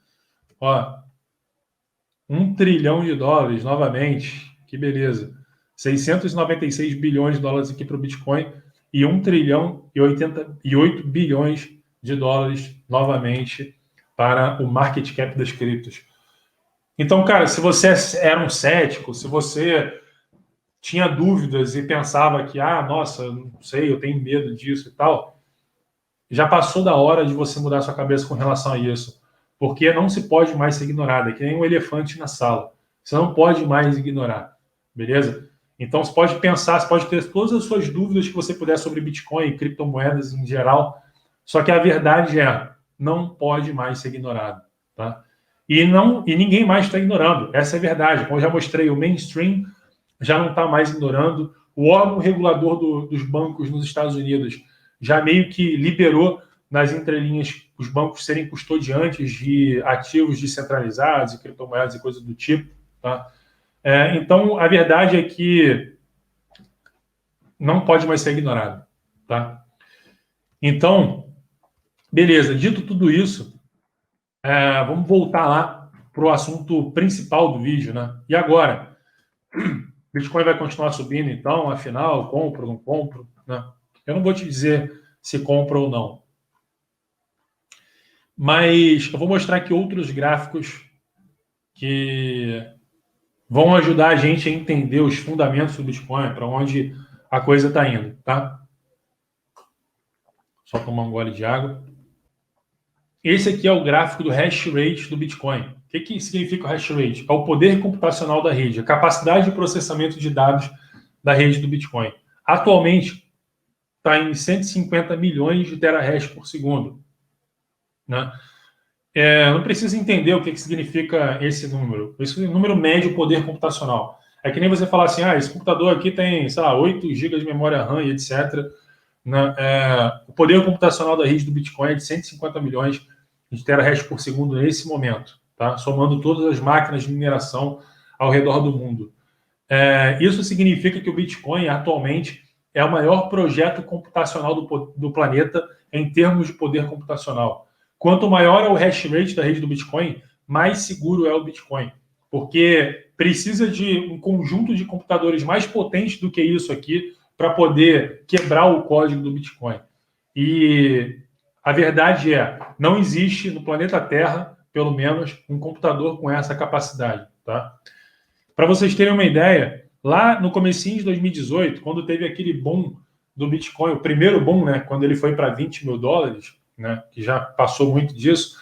Speaker 1: 1 trilhão de dólares, novamente. Que beleza. 696 bilhões de dólares aqui para o Bitcoin e 1 trilhão e 88 bilhões de dólares, novamente, para o market cap das criptos. Então, cara, se você era um cético, se você tinha dúvidas e pensava que, nossa, não sei, eu tenho medo disso e tal, já passou da hora de você mudar sua cabeça com relação a isso. Porque não se pode mais ser ignorado. É que nem um elefante na sala. Você não pode mais ignorar. Beleza? Então, você pode pensar, você pode ter todas as suas dúvidas que você puder sobre Bitcoin e criptomoedas em geral. Só que a verdade não pode mais ser ignorado. Tá? E ninguém mais está ignorando. Essa é a verdade. Como eu já mostrei, o mainstream já não está mais ignorando. O órgão regulador dos bancos nos Estados Unidos já meio que liberou nas entrelinhas os bancos serem custodiantes de ativos descentralizados e criptomoedas e coisas do tipo. Tá? Então, a verdade é que não pode mais ser ignorado. Tá? Então, beleza, dito tudo isso, Vamos voltar lá para o assunto principal do vídeo, né? E agora? Bitcoin vai continuar subindo, então, afinal, compro, não compro, né? Eu não vou te dizer se compra ou não. Mas eu vou mostrar aqui outros gráficos que vão ajudar a gente a entender os fundamentos do Bitcoin, para onde a coisa está indo, tá? Só tomar um gole de água. Esse aqui é o gráfico do hash rate do Bitcoin. O que significa o hash rate? É o poder computacional da rede, a capacidade de processamento de dados da rede do Bitcoin. Atualmente, está em 150 milhões de terahash por segundo. Né? Não precisa entender o que significa esse número. Esse número mede o poder computacional. É que nem você falar assim, esse computador aqui tem, sei lá, 8 GB de memória RAM e etc. Né? O poder computacional da rede do Bitcoin é de 150 milhões de terahash por segundo nesse momento, tá? Somando todas as máquinas de mineração ao redor do mundo. Isso significa que o Bitcoin, atualmente, é o maior projeto computacional do planeta em termos de poder computacional. Quanto maior é o hash rate da rede do Bitcoin, mais seguro é o Bitcoin. Porque precisa de um conjunto de computadores mais potentes do que isso aqui para poder quebrar o código do Bitcoin. E a verdade não existe no planeta Terra, pelo menos, um computador com essa capacidade, tá? Para vocês terem uma ideia, lá no comecinho de 2018, quando teve aquele boom do Bitcoin, o primeiro boom, né, quando ele foi para 20 mil dólares, né, que já passou muito disso,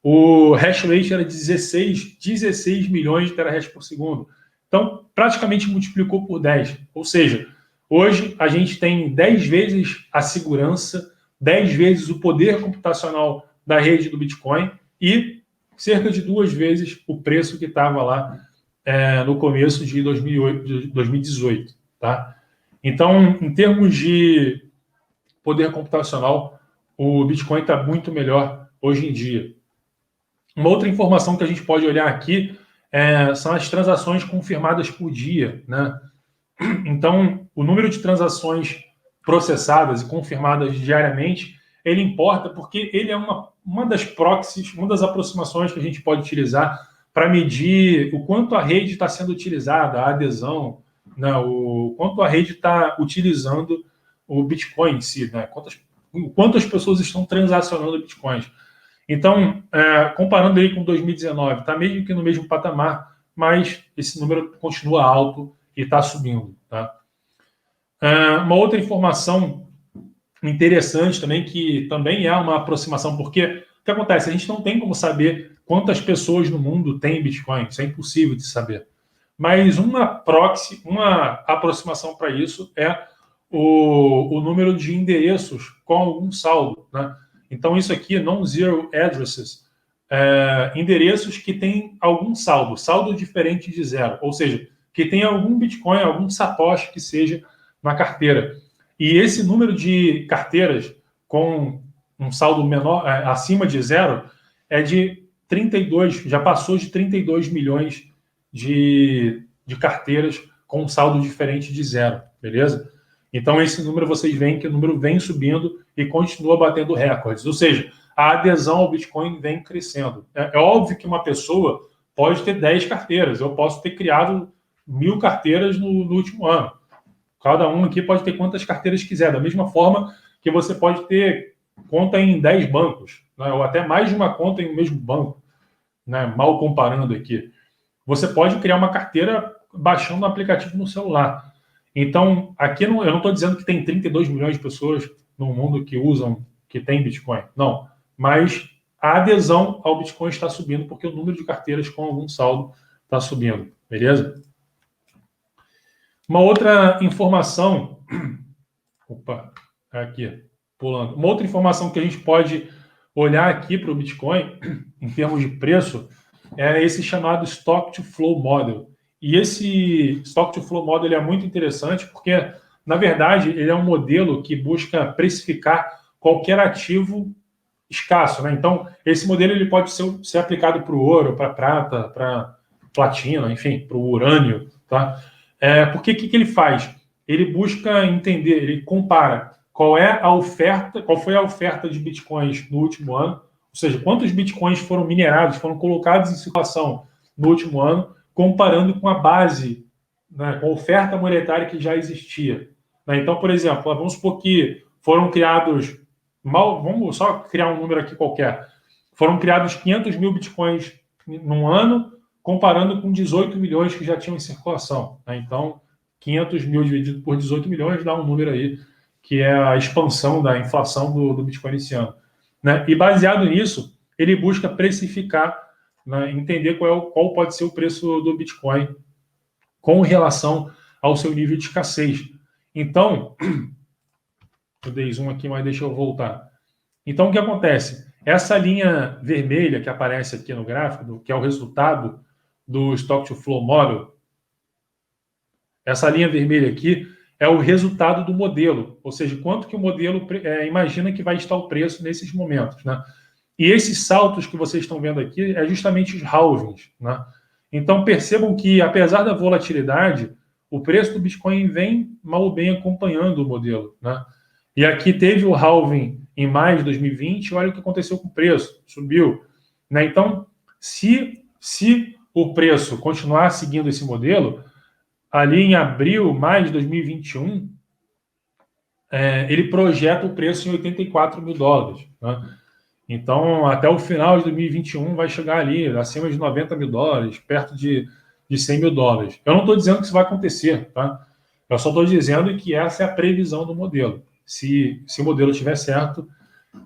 Speaker 1: o hash rate era 16 milhões de terahash por segundo. Então, praticamente multiplicou por 10. Ou seja, hoje a gente tem 10 vezes a segurança, 10 vezes o poder computacional da rede do Bitcoin e cerca de 2 vezes o preço que estava lá no começo de 2018. Tá? Então, em termos de poder computacional, o Bitcoin está muito melhor hoje em dia. Uma outra informação que a gente pode olhar aqui são as transações confirmadas por dia. Né? Então, o número de transações processadas e confirmadas diariamente, ele importa porque ele é uma das proxies, uma das aproximações que a gente pode utilizar para medir o quanto a rede está sendo utilizada, a adesão, né, o quanto a rede está utilizando o Bitcoin em si, né, quantas pessoas estão transacionando Bitcoins. Então, comparando ele com 2019, está meio que no mesmo patamar, mas esse número continua alto e está subindo. Tá? Uma outra informação interessante também, que também é uma aproximação, porque o que acontece? A gente não tem como saber quantas pessoas no mundo têm Bitcoin, isso é impossível de saber. Mas uma proxy, uma aproximação para isso é o número de endereços com algum saldo. Né? Então, isso aqui, non-zero addresses, endereços que têm algum saldo diferente de zero, ou seja, que tem algum Bitcoin, algum Satoshi que seja na carteira. E esse número de carteiras com um saldo menor, acima de zero, é de 32, já passou de 32 milhões de carteiras com um saldo diferente de zero, beleza? Então, esse número, vocês veem que o número vem subindo e continua batendo recordes. Ou seja, a adesão ao Bitcoin vem crescendo. É óbvio que uma pessoa pode ter 10 carteiras. Eu posso ter criado 1.000 carteiras no último ano. Cada um aqui pode ter quantas carteiras quiser. Da mesma forma que você pode ter conta em 10 bancos, né? Ou até mais de uma conta em um mesmo banco, né? Mal comparando aqui. Você pode criar uma carteira baixando o aplicativo no celular. Então, aqui eu não estou dizendo que tem 32 milhões de pessoas no mundo que tem Bitcoin. Não. Mas a adesão ao Bitcoin está subindo porque o número de carteiras com algum saldo está subindo. Beleza? Uma outra informação. Opa, aqui, pulando. Uma outra informação que a gente pode olhar aqui para o Bitcoin, em termos de preço, é esse chamado Stock to Flow Model. E esse Stock to Flow Model é muito interessante porque, na verdade, ele é um modelo que busca precificar qualquer ativo escasso. Né? Então, esse modelo ele pode ser aplicado para o ouro, para a prata, para platina, enfim, para o urânio. Tá? Porque o que ele faz? Ele busca entender, ele compara qual foi a oferta de bitcoins no último ano, ou seja, quantos bitcoins foram minerados, foram colocados em circulação no último ano, comparando com a base, né, com a oferta monetária que já existia. Né? Então, por exemplo, vamos supor que foram criados, vamos só criar um número aqui qualquer, foram criados 500 mil bitcoins num ano, comparando com 18 milhões que já tinham em circulação. Né? Então, 500 mil dividido por 18 milhões dá um número aí, que é a expansão da inflação do Bitcoin esse ano. Né? E baseado nisso, ele busca precificar, né, entender qual pode ser o preço do Bitcoin com relação ao seu nível de escassez. Então, eu dei zoom aqui, mas deixa eu voltar. Então, o que acontece? Essa linha vermelha que aparece aqui no gráfico, que é o resultado do Stock to Flow Model, essa linha vermelha aqui é o resultado do modelo, ou seja, quanto que o modelo imagina que vai estar o preço nesses momentos, né? E esses saltos que vocês estão vendo aqui é justamente os halvings, né? Então percebam que, apesar da volatilidade, o preço do Bitcoin vem mal ou bem acompanhando o modelo, né? E aqui teve o halving em maio de 2020, olha o que aconteceu com o preço, subiu, né? Então, se o preço continuar seguindo esse modelo, ali em abril, maio de 2021, ele projeta o preço em 84 mil dólares, né? Então, até o final de 2021 vai chegar ali, acima de 90 mil dólares, perto de 100 mil dólares. Eu não estou dizendo que isso vai acontecer, tá? Eu só estou dizendo que essa é a previsão do modelo. Se o modelo estiver certo,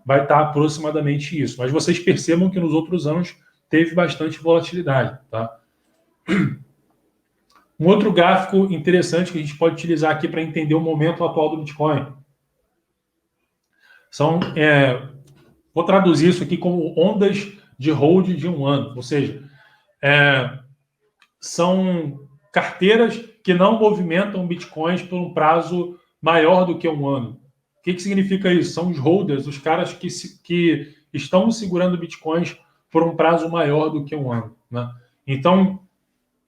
Speaker 1: vai estar aproximadamente isso. Mas vocês percebam que nos outros anos teve bastante volatilidade, tá? Um outro gráfico interessante que a gente pode utilizar aqui para entender o momento atual do Bitcoin vou traduzir isso aqui como ondas de hold de um ano, ou seja, são carteiras que não movimentam bitcoins por um prazo maior do que um ano. O que significa isso? São os holders, os caras que estão segurando bitcoins por um prazo maior do que um ano, né? Então,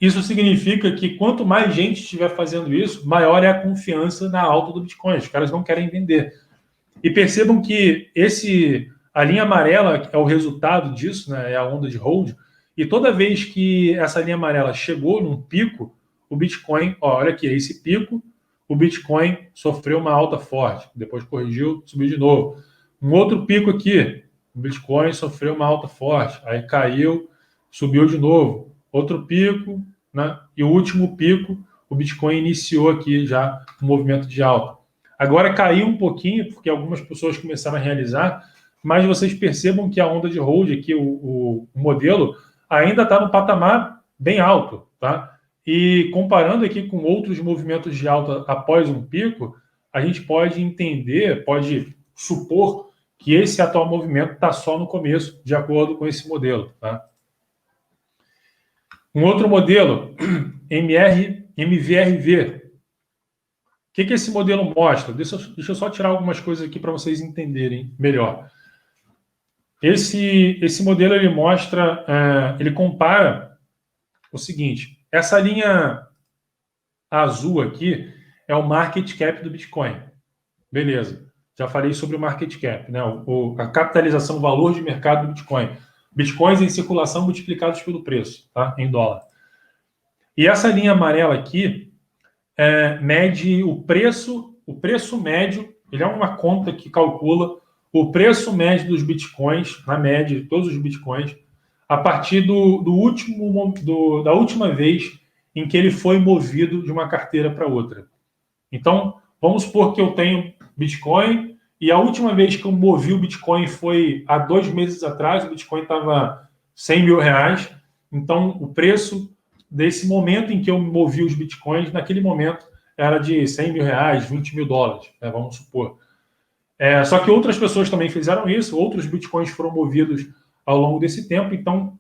Speaker 1: isso significa que quanto mais gente estiver fazendo isso, maior é a confiança na alta do Bitcoin. Os caras não querem vender. E percebam que a linha amarela é o resultado disso, né? É a onda de hold. E toda vez que essa linha amarela chegou num pico, o Bitcoin, olha aqui, esse pico, o Bitcoin sofreu uma alta forte. Depois corrigiu, subiu de novo. Um outro pico aqui, o Bitcoin sofreu uma alta forte. Aí caiu, subiu de novo. Outro pico, né? E o último pico, o Bitcoin iniciou aqui já um movimento de alta. Agora caiu um pouquinho, porque algumas pessoas começaram a realizar, mas vocês percebam que a onda de hold aqui, o modelo, ainda está no patamar bem alto, tá? E comparando aqui com outros movimentos de alta após um pico, a gente pode entender, pode supor que esse atual movimento está só no começo, de acordo com esse modelo, tá? Um outro modelo, MVRV. O que esse modelo mostra? Deixa eu só tirar algumas coisas aqui para vocês entenderem melhor. Esse modelo ele mostra, ele compara o seguinte: essa linha azul aqui é o market cap do Bitcoin. Beleza. Já falei sobre o market cap, né? A capitalização, o valor de mercado do Bitcoin. Bitcoins em circulação multiplicados pelo preço, tá? Em dólar. E essa linha amarela aqui mede o preço médio. Ele é uma conta que calcula o preço médio dos bitcoins, na média de todos os bitcoins, a partir da última vez em que ele foi movido de uma carteira para outra. Então, vamos supor que eu tenho Bitcoin e a última vez que eu movi o Bitcoin foi há 2 meses atrás, o Bitcoin estava 100 mil reais. Então, o preço desse momento em que eu movi os Bitcoins, naquele momento, era de 100 mil reais, 20 mil dólares, né, vamos supor. Só que outras pessoas também fizeram isso, outros Bitcoins foram movidos ao longo desse tempo, então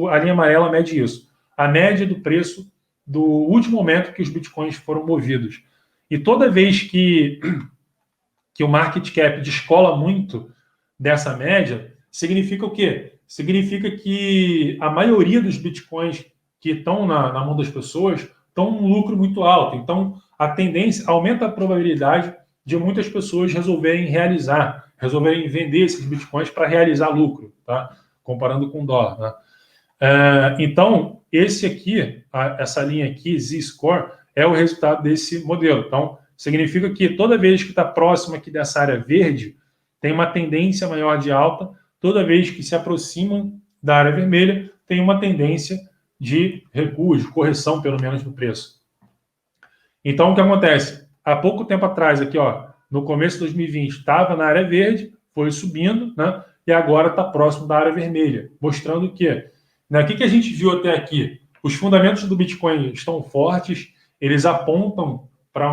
Speaker 1: a linha amarela mede isso. A média do preço do último momento que os Bitcoins foram movidos. E toda vez que o market cap descola muito dessa média, significa o quê? Significa que a maioria dos Bitcoins que estão na mão das pessoas estão num lucro muito alto. Então, a tendência aumenta a probabilidade de muitas pessoas resolverem realizar resolverem vender esses bitcoins para realizar lucro, tá? Comparando com o dólar, né? Então, esse aqui, essa linha aqui, Z-Score, é o resultado desse modelo. Então, significa que toda vez que está próximo aqui dessa área verde, tem uma tendência maior de alta, toda vez que se aproxima da área vermelha, tem uma tendência de recuo, de correção, pelo menos, no preço. Então, o que acontece? Há pouco tempo atrás, aqui, ó, no começo de 2020, estava na área verde, foi subindo, né? E agora está próximo da área vermelha, mostrando que, né, o que a gente viu até aqui? Os fundamentos do Bitcoin estão fortes, eles apontam para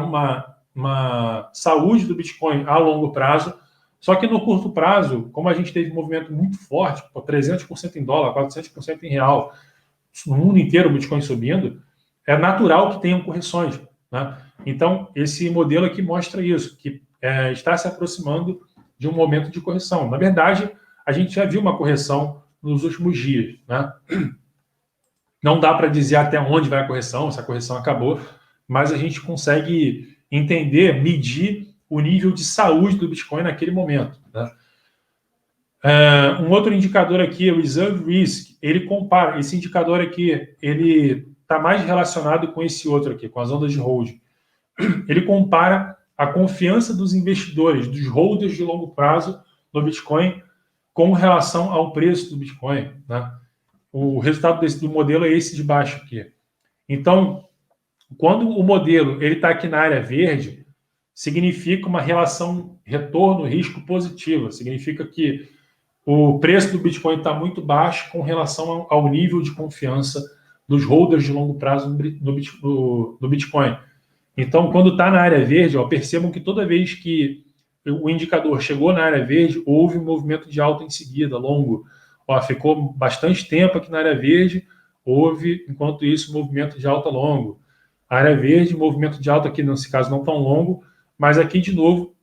Speaker 1: uma saúde do Bitcoin a longo prazo, só que no curto prazo, como a gente teve um movimento muito forte, 300% em dólar, 400% em real, no mundo inteiro o Bitcoin subindo, é natural que tenham correções, né? Então, esse modelo aqui mostra isso, que está se aproximando de um momento de correção. Na verdade, a gente já viu uma correção nos últimos dias, né? Não dá para dizer até onde vai a correção, se a correção acabou, mas a gente consegue entender, medir o nível de saúde do Bitcoin naquele momento, né? Um outro indicador aqui, o Reserve Risk, ele compara, esse indicador aqui, ele está mais relacionado com esse outro aqui, com as ondas de holding. Ele compara a confiança dos investidores, dos holders de longo prazo no Bitcoin com relação ao preço do Bitcoin, né? O resultado do modelo é esse de baixo aqui. Então, quando o modelo está aqui na área verde, significa uma relação retorno-risco positiva. Significa que o preço do Bitcoin está muito baixo com relação ao nível de confiança dos holders de longo prazo do Bitcoin. Então, quando está na área verde, ó, percebam que toda vez que o indicador chegou na área verde, houve um movimento de alta em seguida, longo. Ó, ficou bastante tempo aqui na área verde, houve, enquanto isso, movimento de alta longo. Área verde, movimento de alta aqui, nesse caso, não tão longo, mas aqui, de novo,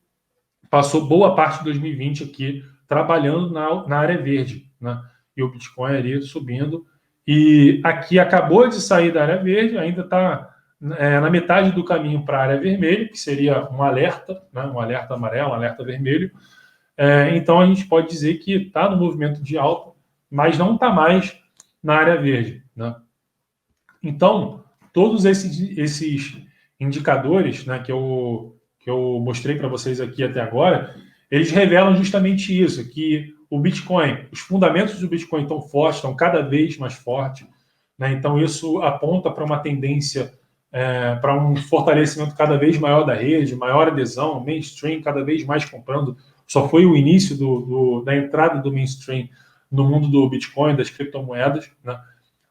Speaker 1: passou boa parte de 2020 aqui trabalhando na área verde, né? E o Bitcoin ali subindo. E aqui acabou de sair da área verde, ainda está na metade do caminho para a área vermelha, que seria um alerta, né? Um alerta amarelo, um alerta vermelho. Então a gente pode dizer que está no movimento de alta, mas não está mais na área verde, né? Então, todos esses indicadores, né, que eu mostrei para vocês aqui até agora, eles revelam justamente isso, que o Bitcoin, os fundamentos do Bitcoin estão fortes, estão cada vez mais fortes, né? Então isso aponta para uma tendência, para um fortalecimento cada vez maior da rede, maior adesão, mainstream cada vez mais comprando. Só foi o início da entrada do mainstream no mundo do Bitcoin, das criptomoedas, né?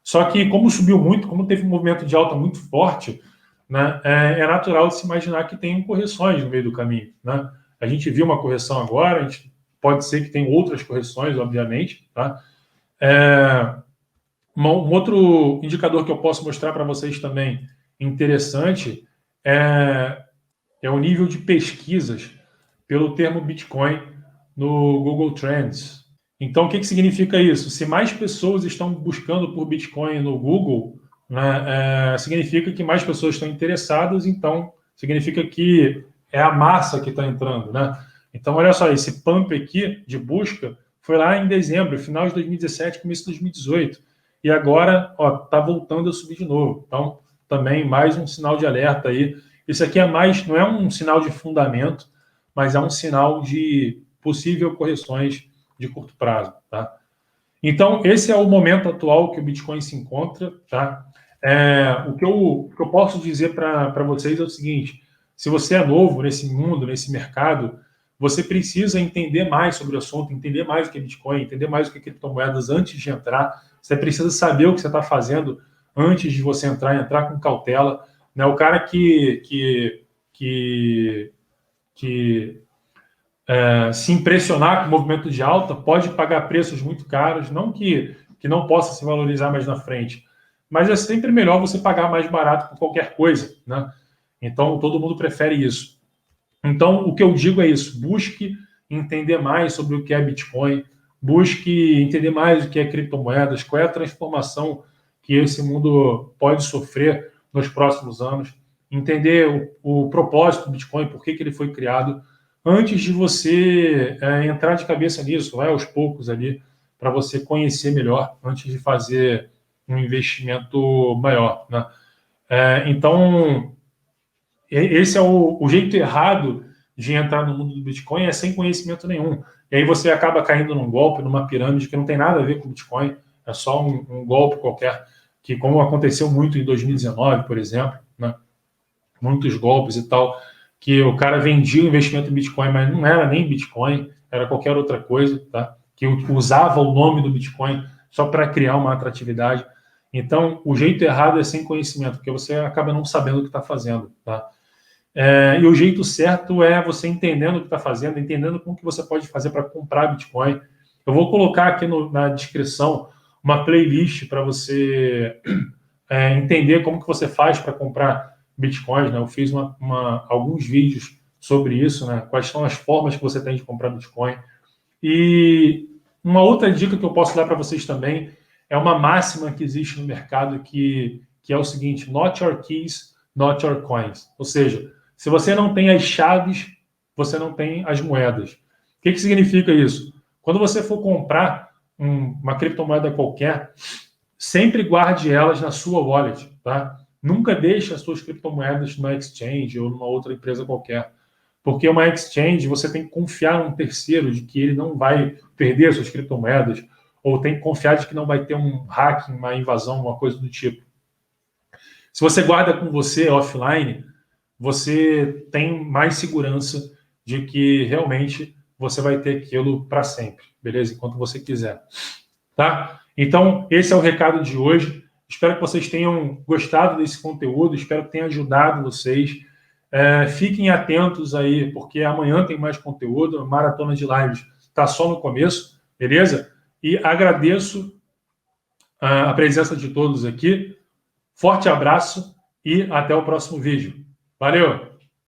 Speaker 1: Só que como subiu muito, como teve um movimento de alta muito forte, né, é natural de se imaginar que tem correções no meio do caminho, né? A gente viu uma correção agora, a gente pode ser que tem outras correções, obviamente, tá? Um outro indicador que eu posso mostrar para vocês também interessante é o nível de pesquisas pelo termo Bitcoin no Google Trends. Então, o que significa isso? Se mais pessoas estão buscando por Bitcoin no Google, né, significa que mais pessoas estão interessadas, então significa que é a massa que está entrando, né? Então, olha só, esse pump aqui de busca foi lá em dezembro, final de 2017, começo de 2018. E agora, ó, tá voltando a subir de novo. Então, também mais um sinal de alerta aí. Isso aqui não é um sinal de fundamento, mas é um sinal de possível correções de curto prazo, tá? Então, esse é o momento atual que o Bitcoin se encontra, tá? O que eu posso dizer para vocês é o seguinte: se você é novo nesse mundo, nesse mercado, você precisa entender mais sobre o assunto, entender mais o que é Bitcoin, entender mais o que é criptomoedas antes de entrar. Você precisa saber o que você está fazendo antes de você entrar com cautela, né? O cara que se impressionar com o movimento de alta pode pagar preços muito caros, não que não possa se valorizar mais na frente, mas é sempre melhor você pagar mais barato por qualquer coisa, né? Então, todo mundo prefere isso. Então, o que eu digo é isso: busque entender mais sobre o que é Bitcoin, busque entender mais o que é criptomoedas, qual é a transformação que esse mundo pode sofrer nos próximos anos, entender o propósito do Bitcoin, por que ele foi criado, antes de você entrar de cabeça nisso. Vai aos poucos ali para você conhecer melhor antes de fazer um investimento maior, né? Então, esse é o jeito errado de entrar no mundo do Bitcoin, é sem conhecimento nenhum. E aí você acaba caindo num golpe, numa pirâmide que não tem nada a ver com Bitcoin, é só um golpe qualquer, que como aconteceu muito em 2019, por exemplo, né? Muitos golpes e tal, que o cara vendia o investimento em Bitcoin, mas não era nem Bitcoin, era qualquer outra coisa, tá? Que usava o nome do Bitcoin só para criar uma atratividade. Então, o jeito errado é sem conhecimento, porque você acaba não sabendo o que está fazendo, tá? E o jeito certo é você entendendo o que está fazendo, entendendo como que você pode fazer para comprar Bitcoin. Eu vou colocar aqui na descrição uma playlist para você entender como que você faz para comprar Bitcoins, né? Eu fiz alguns vídeos sobre isso, né? Quais são as formas que você tem de comprar Bitcoin. E uma outra dica que eu posso dar para vocês também é uma máxima que existe no mercado que é o seguinte: not your keys, not your coins. Ou seja, se você não tem as chaves, você não tem as moedas. O que significa isso? Quando você for comprar uma criptomoeda qualquer, sempre guarde elas na sua wallet, tá? Nunca deixe as suas criptomoedas numa exchange ou numa outra empresa qualquer. Porque uma exchange, você tem que confiar num terceiro de que ele não vai perder as suas criptomoedas, ou tem que confiar de que não vai ter um hacking, uma invasão, uma coisa do tipo. Se você guarda com você offline, você tem mais segurança de que realmente você vai ter aquilo para sempre, beleza? Enquanto você quiser, tá? Então, esse é o recado de hoje. Espero que vocês tenham gostado desse conteúdo, espero que tenha ajudado vocês. Fiquem atentos aí, porque amanhã tem mais conteúdo, a maratona de lives está só no começo, beleza? E agradeço a presença de todos aqui. Forte abraço e até o próximo vídeo. Valeu!